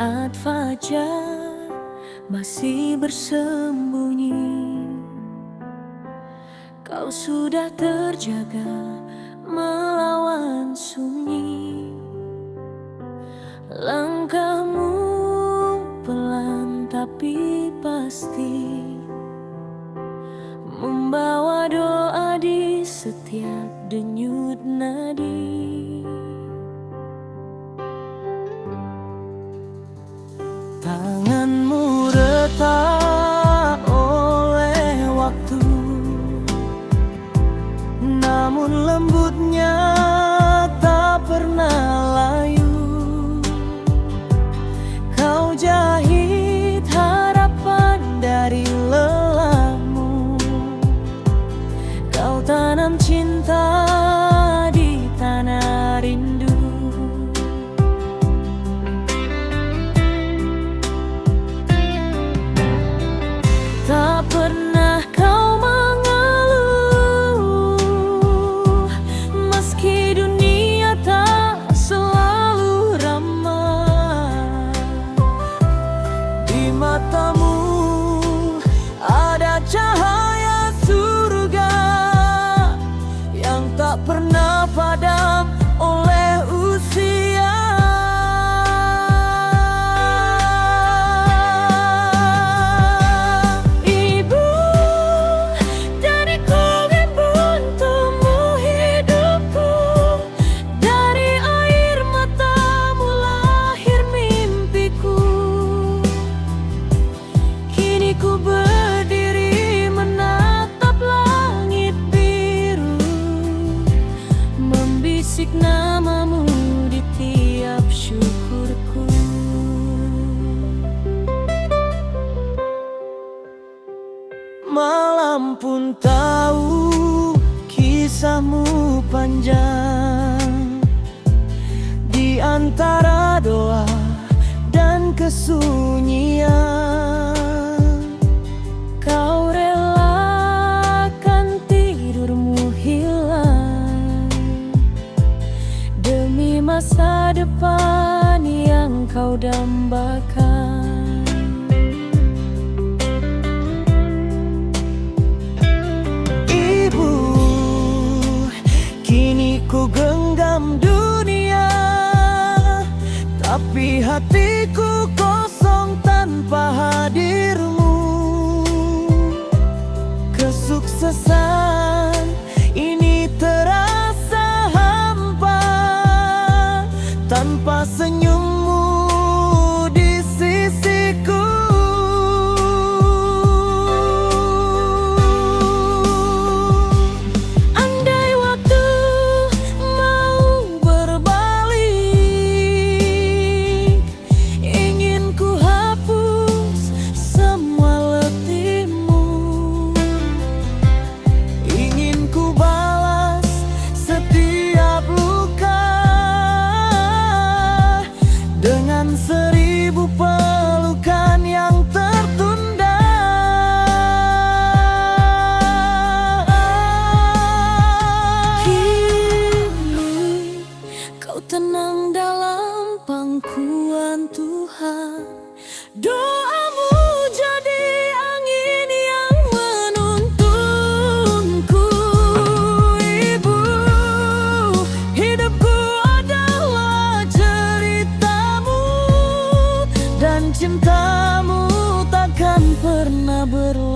saat fajar masih bersembunyi. Kau sudah terjaga melawan sunyi. Langkahmu pelan tapi pasti, membawa doa di setiap denyut nadi. Tanganmu retak oleh waktu, namun lembutnya tak pernah layu. Kau jahit harapan dari lelahmu, kau tanam cinta di tanah rindu. Tak pernah kau mengeluh, meski dunia tak selalu ramah. Di matamu ada cahaya surga yang tak pernah padam oleh usia. Ku berdiri menatap langit biru, membisik namamu di tiap syukurku. Malam pun tahu kisahmu panjang, di antara doa dan kesunyian. Kau relakan tidurmu hilang demi masa depan yang kau dambakan. Ibu, kini ku genggam dunia, tapi hatiku kosong tanpa hadirmu. Kesuksesan ini terasa hampa tanpa senyummu di sisiku. Andai waktu mau berbalik, ingin ku hapus semua letihmu, ingin ku balas setiap luka dengan 1000 pelukan yang tertunda. Kini kau tenang dalam pangkuan Tuhan. Doamu jadi angin yang menuntunku. Ibu, hidupku adalah ceritamu, dan cintamu takkan pernah berlalu.